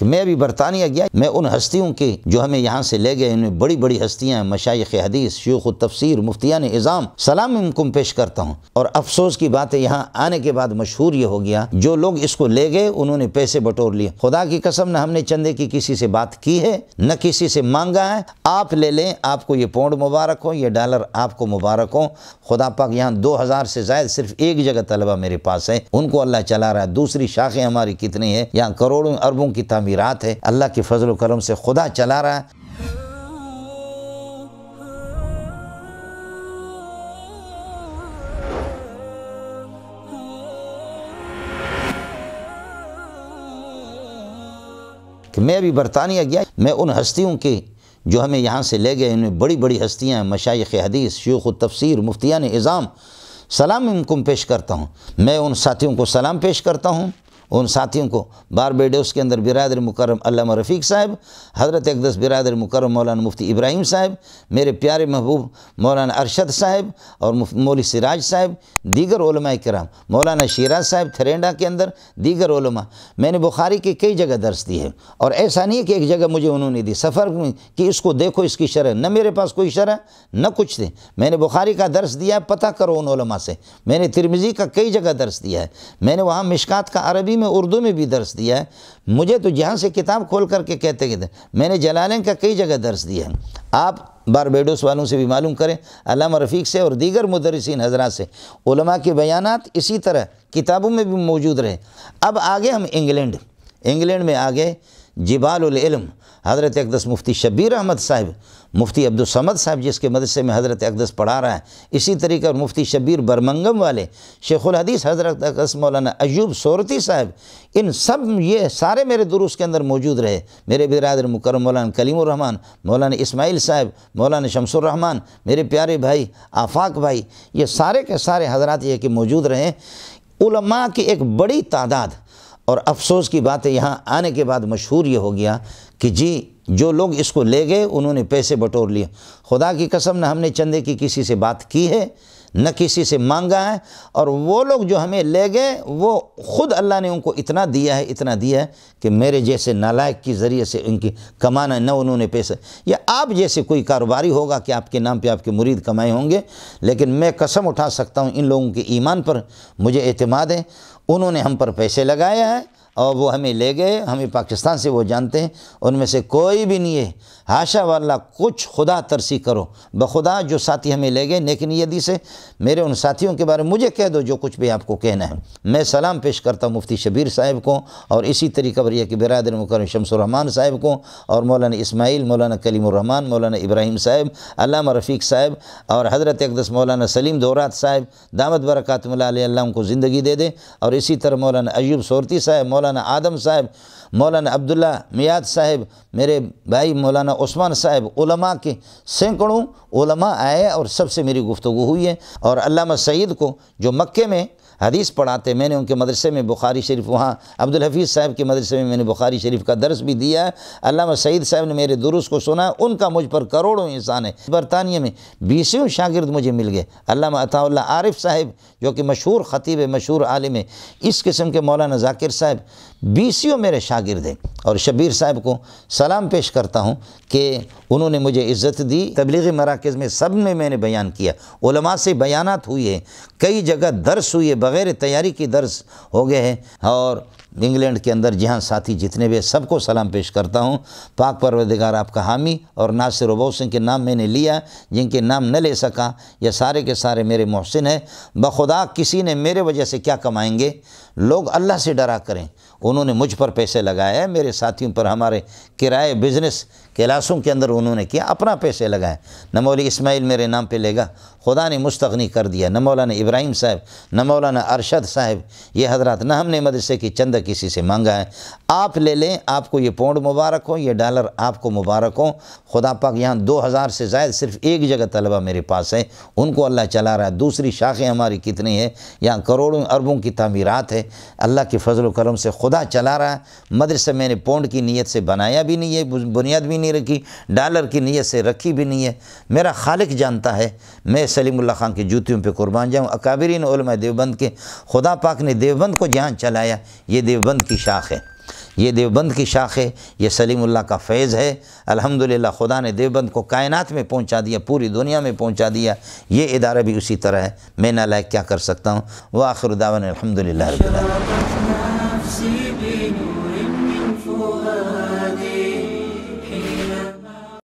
کہ میں ابھی برطانیہ گیا، میں ان ہستیوں کے جو ہمیں یہاں سے لے گئے، ان میں بڑی بڑی ہستیاں ہیں، مشائخ حدیث، شیوخ التفسیر، مفتیان اعظام، سلام انکم پیش کرتا ہوں۔ اور افسوس کی بات ہے یہاں آنے کے بعد مشہور یہ ہو گیا، جو لوگ اس کو لے گئے انہوں نے پیسے بٹور لیے۔ خدا کی قسم نہ ہم نے چندے کی کسی سے بات کی ہے، نہ کسی سے مانگا ہے۔ آپ لے لیں، آپ کو یہ پاؤنڈ مبارک ہو، یہ ڈالر آپ کو مبارک ہو۔ خدا پاک یہاں 2000 سے زائد صرف ایک جگہ طلبہ میرے پاس ہے، ان کو اللہ چلا رہا ہے۔ دوسری شاخیں ہماری کتنی ہیں، یہاں کروڑوں اربوں کی تعمیرات ہے، اللہ کے فضل و کرم سے خدا چلا رہا ہے۔ کہ میں ابھی برطانیہ گیا، میں ان ہستیوں کے جو ہمیں یہاں سے لے گئے، ان میں بڑی بڑی ہستیاں ہیں، مشائخ حدیث، شیوخ التفسیر، مفتیان اعظام، سلام انکم پیش کرتا ہوں۔ میں ان ساتھیوں کو سلام پیش کرتا ہوں، ان ساتھیوں کو باربیڈوس کے اندر برادر مکرم علامہ رفیق صاحب، حضرت اقدس برادر مکرم مولانا مفتی ابراہیم صاحب، میرے پیارے محبوب مولانا ارشد صاحب اور مولوی سراج صاحب، دیگر علماء کرام، مولانا شیراز صاحب تھرینڈا کے اندر، دیگر علماء۔ میں نے بخاری کی کئی جگہ درس دی ہے، اور ایسا نہیں ہے کہ ایک جگہ مجھے انہوں نے دی سفر میں کہ اس کو دیکھو اس کی شرح، نہ میرے پاس کوئی شرح نہ کچھ تھے۔ میں نے بخاری کا درس دیا ہے، پتہ کرو ان علماء سے۔ میں نے ترمذی کا کئی جگہ درس دیا ہے، میں نے وہاں مشکات کا عربی میں اردو میں بھی درس دیا ہے۔ مجھے تو جہاں سے کتاب کھول کر کے کہتے کہ میں نے جلالین کا کئی جگہ درس دیا ہے۔ آپ باربیڈوس والوں سے بھی معلوم کریں، علامہ رفیق سے اور دیگر مدرسین حضرات سے، علماء کے بیانات اسی طرح کتابوں میں بھی موجود رہے۔ اب آگے ہم انگلینڈ میں آگے جبال العلم، حضرت اقدس مفتی شبیر احمد صاحب، مفتی عبدالصمد صاحب جس کے مدرسے میں حضرت اقدس پڑھا رہا ہے، اسی طریقے اور مفتی شبیر برمنگم والے، شیخ الحدیث حضرت اقدس مولانا ایوب سورتی صاحب، ان سب یہ سارے میرے دروس کے اندر موجود رہے۔ میرے برادر مکرم مولانا کلیم الرحمن، مولانا اسماعیل صاحب، مولانا شمس الرحمن، میرے پیارے بھائی آفاق بھائی، یہ سارے کے سارے حضرات یہ کہ موجود رہے۔ علماء کی ایک بڑی تعداد، اور افسوس کی بات ہے یہاں آنے کے بعد مشہور یہ ہو گیا کہ جی جو لوگ اس کو لے گئے انہوں نے پیسے بٹور لیے۔ خدا کی قسم نہ ہم نے چندے کی کسی سے بات کی ہے، نہ کسی سے مانگا ہے، اور وہ لوگ جو ہمیں لے گئے وہ خود اللہ نے ان کو اتنا دیا ہے کہ میرے جیسے نالائق کے ذریعے سے ان کی کمانا نہ انہوں نے پیسے، یا آپ جیسے کوئی کاروباری ہوگا کہ آپ کے نام پہ آپ کے مرید کمائے ہوں گے، لیکن میں قسم اٹھا سکتا ہوں ان لوگوں کے ایمان پر مجھے اعتماد ہے، انہوں نے ہم پر پیسے لگایا ہے اور وہ ہمیں لے گئے۔ ہمیں پاکستان سے وہ جانتے ہیں، ان میں سے کوئی بھی نہیں ہے، حاشا واللہ، کچھ خدا ترسی کرو بخدا جو ساتھی ہمیں لے گئے نیک نیتی سے۔ میرے ان ساتھیوں کے بارے میں مجھے کہہ دو جو کچھ بھی آپ کو کہنا ہے۔ میں سلام پیش کرتا ہوں مفتی شبیر صاحب کو، اور اسی طریقہ پر یہ کہ برادر مکرم شمس الرحمن صاحب کو، اور مولانا اسماعیل، مولانا کلیم الرحمن، مولانا ابراہیم صاحب، علامہ رفیق صاحب، اور حضرت اقدس مولانا سلیم دورات صاحب دامت برکاتہم اللہ علیہ، اللہ ان کو زندگی دے دے، اور اسی طرح مولانا ایوب سورتی صاحب، مولانا آدم صاحب، مولانا عبداللہ میاد صاحب، میرے بھائی مولانا عثمان صاحب، علماء کے سینکڑوں علماء آئے اور سب سے میری گفتگو ہوئی ہے۔ اور علامہ سعید کو جو مکے میں حدیث پڑھاتے، میں نے ان کے مدرسے میں بخاری شریف، وہاں عبدالحفیظ صاحب کے مدرسے میں نے بخاری شریف کا درس بھی دیا ہے۔ علامہ سعید صاحب نے میرے دروس کو سنا، ان کا مجھ پر کروڑوں احسان ہے۔ برطانیہ میں 20 شاگرد مجھے مل گئے۔ علامہ عطا اللہ عارف صاحب جو کہ مشہور خطیب ہے، مشہور عالم ہے، اس قسم کے مولانا ذاکر صاحب 20 میرے شاگرد ہیں۔ اور شبیر صاحب کو سلام پیش کرتا ہوں کہ انہوں نے مجھے عزت دی۔ تبلیغی مراکز میں سب میں نے بیان کیا، علماء سے بیانات ہوئی ہے، کئی جگہ درس ہوئی ہے، بغیر تیاری کی درس ہو گئے ہیں۔ اور انگلینڈ کے اندر جہاں ساتھی جتنے بھی سب کو سلام پیش کرتا ہوں۔ پاک پروردگار آپ کا حامی اور ناصر و محسن کے نام میں نے لیا، جن کے نام نہ لے سکا، یہ سارے کے سارے میرے محسن ہیں۔ بخدا کسی نے میرے وجہ سے کیا کمائیں گے، لوگ اللہ سے ڈرا کریں۔ انہوں نے مجھ پر پیسے لگائے ہیں، میرے ساتھیوں پر، ہمارے کرائے بزنس کلاسوں کے اندر انہوں نے کیا، اپنا پیسے لگائے۔ نہ مولوی اسماعیل میرے نام پہ لے گا، خدا نے مستغنی کر دیا، نہ مولانا ابراہیم صاحب، نہ مولانا ارشد صاحب، یہ حضرات، نہ ہم نے مدرسے کی چندہ کسی سے مانگا ہے۔ آپ لے لیں، آپ کو یہ پاؤنڈ مبارک ہو، یہ ڈالر آپ کو مبارک ہو۔ خدا پاک یہاں 2000 سے زائد صرف ایک جگہ طلبہ میرے پاس ہے، ان کو اللہ چلا رہا ہے۔ دوسری شاخیں ہماری کتنی ہیں، یہاں کروڑوں اربوں کی تعمیرات ہے، اللہ کے فضل و کرم سے خدا چلا رہا ہے۔ مدرسہ میں نے پاؤنڈ کی نیت سے بنایا بھی نہیں ہے، بنیاد بھی نہیں رکھی، ڈالر کی نیت سے رکھی بھی نہیں ہے۔ میرا خالق جانتا ہے، میں سلیم اللہ خان کی جوتیوں پہ قربان جاؤں۔ اکابرین علماء دیوبند کے، خدا پاک نے دیوبند کو جہاں چلایا، یہ دیوبند کی شاخ ہے۔ یہ دیوبند کی شاخ ہے، یہ سلیم اللہ کا فیض ہے۔ الحمدللہ خدا نے دیوبند کو کائنات میں پہنچا دیا، پوری دنیا میں پہنچا دیا۔ یہ ادارہ بھی اسی طرح ہے، میں نالائق کیا کر سکتا ہوں۔ وآخر دعوانا الحمدللہ رب العالمین۔